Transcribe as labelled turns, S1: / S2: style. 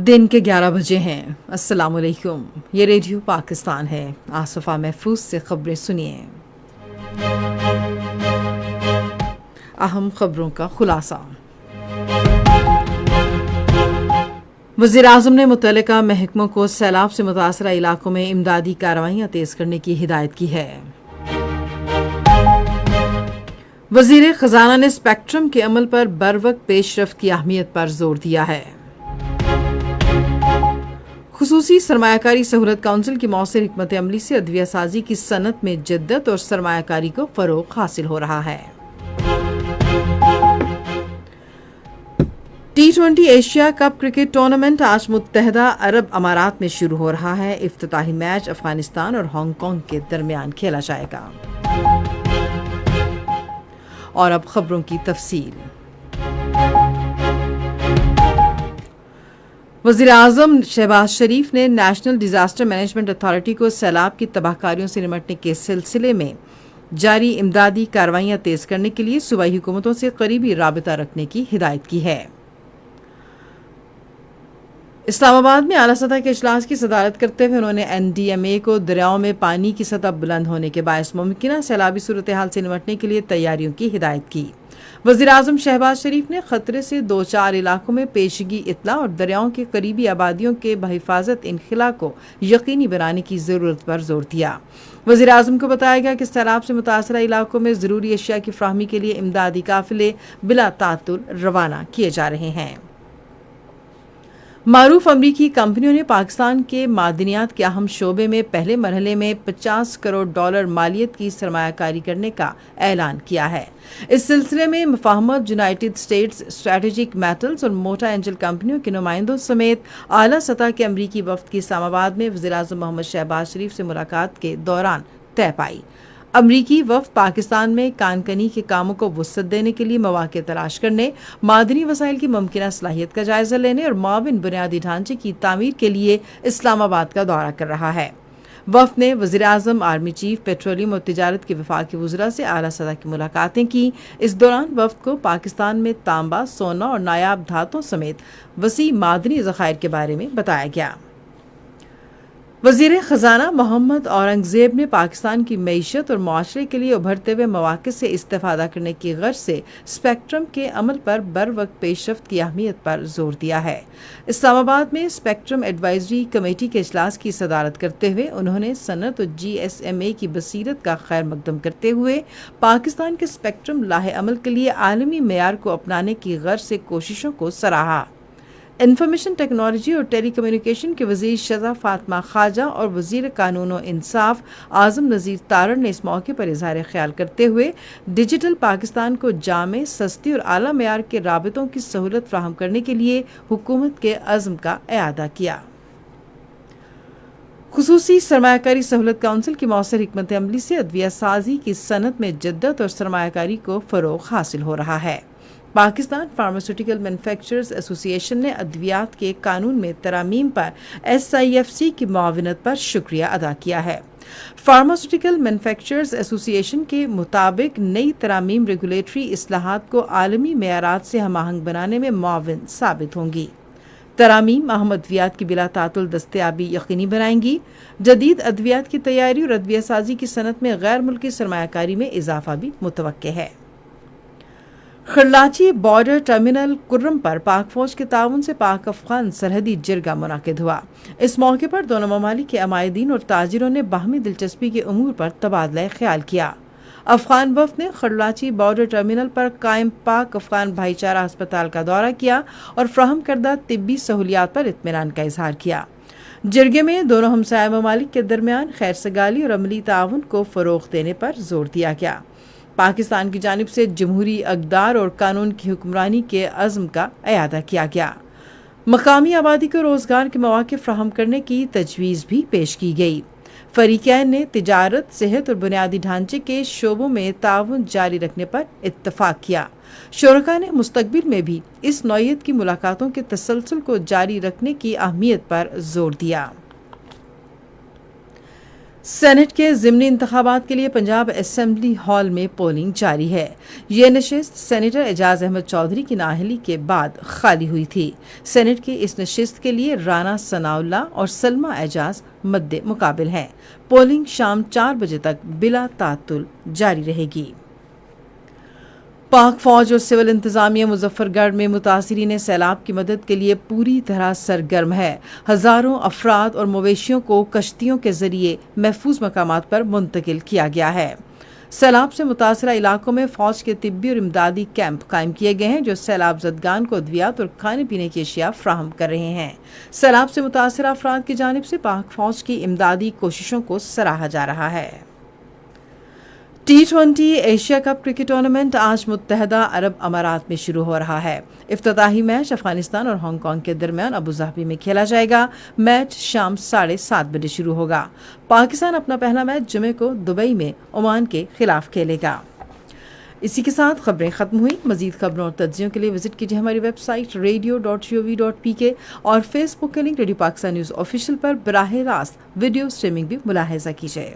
S1: दिन के 11 बजे हैं। अस्सलाम वालेकुम। ये रेडियो पाकिस्तान है। आसफा महफूज से खबरें सुनिए। अहम खबरों का खुलासा। वज़ीर-ए-आज़म ने मुतल्लिका महकमों को सैलाब से मुतासरा इलाकों में इमदादी कार्रवाइयाँ तेज़ करने की हिदायत की है। वज़ीर ख़ज़ाना ने स्पेक्ट्रम के अमल पर बरवक्त पेशरफ्त की अहमियत पर जोर दिया है। खुसूसी सरमायाकारी सहूलत काउंसिल की मौसर हिकमत अमली से अदविया साजी की सनत में जिद्दत और सरमायाकारी को फ़रोग़ हासिल हो रहा है। T20 Asia cup cricket tournament आज मुत्तहदा अरब अमारात में शुरू हो रहा है। इफ्तिताही मैच अफगानिस्तान और हांगकांग के दरमियान खेला जाएगा। और अब खबरों की तफसील। वज़ीर-ए-आज़म शहबाज शरीफ ने नेशनल डिजास्टर मैनेजमेंट अथॉरिटी को सैलाब की तबाहकारियों से निपटने के सिलसिले में जारी इमदादी कार्रवाइयाँ तेज़ करने के लिए सूबाई हुकूमतों से करीबी राबिता रखने की हिदायत की है। इस्लामाबाद में आला सतह के इजलास की सदारत करते हुए उन्होंने NDMA को दरियाओं में पानी की सतह बुलंद होने के बायस मुमकिन सैलाबी सूरत हाल से निपटने के लिए तैयारियों की हिदायत की। वज़ीर-ए-आज़म शहबाज शरीफ ने खतरे से 2-4 इलाकों में पेशगी इत्तला और दरियाओं के करीबी आबादियों के बहिफाजत इनखिला को यकीनी बनाने की ज़रूरत पर जोर दिया। वज़ीर-ए-आज़म को बताया गया कि सैलाब से मुतासरा इलाकों में ज़रूरी अशिया की फ़राहमी के लिए इमदादी काफ़िले बिला तातुल रवाना किए जा रहे हैं। मारूफ अमरीकी कंपनियों ने पाकिस्तान के मादनियात के अहम शोबे में पहले मरहले में $50 करोड़ मालियत की सरमायाकारी करने का ऐलान किया है। इस सिलसिले में मुफाहमत यूनाइटेड स्टेट्स स्ट्रेटेजिक मेटल्स और मोटा एंजल कंपनियों के नुमाइंदों समेत आला सतह के अमरीकी वफ्द की इस्लामाबाद में वज़ीर-ए-आज़म मोहम्मद शहबाज शरीफ से मुलाकात के दौरान तय पाई। अमरीकी वफ़द पाकिस्तान में कानकनी के कामों को वुसअत देने के लिए मौक़े तलाश करने, मादनी वसाइल की मुमकिन सलाहियत का जायज़ा लेने और मुआविन बुनियादी ढांचे की तामीर के लिए इस्लामाबाद का दौरा कर रहा है। वफ़द ने वज़ीर-ए-आज़म, आर्मी चीफ, पेट्रोलियम और तिजारत के वफाकी वज़रा से आला सतह की मुलाकातें की। इस दौरान वफ़द को पाकिस्तान में तांबा, सोना और नायाब धातुओं समेत वसी मादनी ज़खायर के बारे में बताया गया। वज़ीर ख़ज़ाना मोहम्मद औरंगज़ेब ने पाकिस्तान की मईशत और मुआशरे के लिए उभरते हुए मौक़े से इस्तेफ़ादा करने की गर्ज से स्पेक्ट्रम के अमल पर बर वक्त पेशरफ्त की अहमियत पर जोर दिया है। इस्लामाबाद में स्पेक्ट्रम एडवाइजरी कमेटी के इजलास की सदारत करते हुए उन्होंने सनत और GSMA की बसीरत का खैर मकदम करते हुए पाकिस्तान के स्पेक्ट्रम लाहे अमल के लिए आलमी मेयार को अपनाने की गर्ज से कोशिशों को सराहा। इंफॉर्मेशन टेक्नोलॉजी और टेली कम्युनिकेशन के वज़ीर शज़ा फातिमा ख्वाजा और वज़ीर कानून और इंसाफ आज़म नज़ीर तारड़ ने इस मौके पर इज़हार ख्याल करते हुए डिजिटल पाकिस्तान को जामे, सस्ती और आला मेयार के राबितों की सहूलत फ़राहम करने के लिए हुकूमत के अज़्म का इआदा किया। खुसूसी सरमायाकारी सहूलत काउंसिल की मौसर हिकमत अमली से अदविया साजी की सनत में जिद्दत और सरमायाकारी को फ़रोग़ हासिल हो रहा है। पाकिस्तान फार्मास्यूटिकल मैन्युफैक्चरर्स एसोसिएशन ने अद्वियात के कानून में तरामीम पर SIFC की मुआवनत पर शुक्रिया अदा किया है। फार्मास्यूटिकल मैन्युफैक्चरर्स एसोसिएशन के मुताबिक नई तरामीम रेगुलेटरी इस्लाहात को आलमी मेयारात से हमाहंग बनाने में मुआविन साबित होंगी। तरामीम अहम अद्वियात की बिला तातुल दस्तयाबी यकीनी बनाएंगी, जदीद अद्वियात की तैयारी और अद्विया साजी की सनत में गैर मुल्की सरमायाकारी में इजाफा भी मुतवक्के है। खरलाची बॉर्डर टर्मिनल कुर्रम पर पाक फौज के ताउन से पाक अफगान सरहदी जिरगा मुनाकिद हुआ। इस मौके पर दोनों ममालिक के अमायदीन और ताजिरों ने बाहमी दिलचस्पी के उमूर पर तबादला ख्याल किया। अफगान वफ़द ने खरलाची बॉर्डर टर्मिनल पर कायम पाक अफगान भाईचारा अस्पताल का दौरा किया और फ्राहम करदा तिब्बी सहूलियात पर इत्मीनान का इजहार किया। जिरगे में दोनों हमसाया ममालिक के दरमियान खैर सगाली और अमली ताउन को फ़रोग़ देने पर जोर दिया गया। पाकिस्तान की जानिब से जमहूरी अक़दार और कानून की हुक्मरानी के अज़्म का इआदा किया गया। मकामी आबादी को रोज़गार के मौक़े फ़राहम करने की तजवीज़ भी पेश की गई। फ़रीक़ैन ने तिजारत, सेहत और बुनियादी ढांचे के शोबों में ताउन जारी रखने पर इत्तफ़ाक़ किया। शुरका ने मुस्तक़बिल में भी इस नौइयत की मुलाकातों के तसलसल को जारी रखने की अहमियत पर जोर दिया। سینٹ کے ضمنی انتخابات کے لیے پنجاب اسمبلی ہال میں پولنگ جاری ہے۔ یہ نشست سینیٹر اعجاز احمد چودھری کی نااہلی کے بعد خالی ہوئی تھی۔ سینٹ کی اس نشست کے لیے رانا ثناء اللہ اور سلمہ اعجاز مد مقابل ہیں۔ پولنگ شام 4 بجے تک بلا تعطل جاری رہے گی۔ پاک فوج اور سول انتظامیہ مظفر گڑھ میں متاثرین سیلاب کی مدد کے لیے پوری طرح سرگرم ہے۔ ہزاروں افراد اور مویشیوں کو کشتیوں کے ذریعے محفوظ مقامات پر منتقل کیا گیا ہے۔ سیلاب سے متاثرہ علاقوں میں فوج کے طبی اور امدادی کیمپ قائم کیے گئے ہیں جو سیلاب زدگان کو ادویات اور کھانے پینے کی اشیاء فراہم کر رہے ہیں۔ سیلاب سے متاثرہ افراد کی جانب سے پاک فوج کی امدادی کوششوں کو سراہا جا رہا ہے۔ T20 Asia cup cricket tournament آج متحدہ عرب امارات میں شروع ہو رہا ہے۔ افتتاحی میچ افغانستان اور ہانگ کانگ کے درمیان ابوظہبی میں کھیلا جائے گا۔ میچ شام 7:30 بجے شروع ہوگا۔ پاکستان اپنا پہلا میچ جمعے کو دبئی میں عمان کے خلاف کھیلے گا۔ اسی کے ساتھ خبریں ختم ہوئی۔ مزید خبروں اور تجزیوں کے لیے وزٹ کیجیے ہماری ویب سائٹ radio.gov.pk اور فیس بک کے link Radio Pakistan news official پر براہ راست ویڈیو سٹریمنگ بھی ملاحظہ کیجیے۔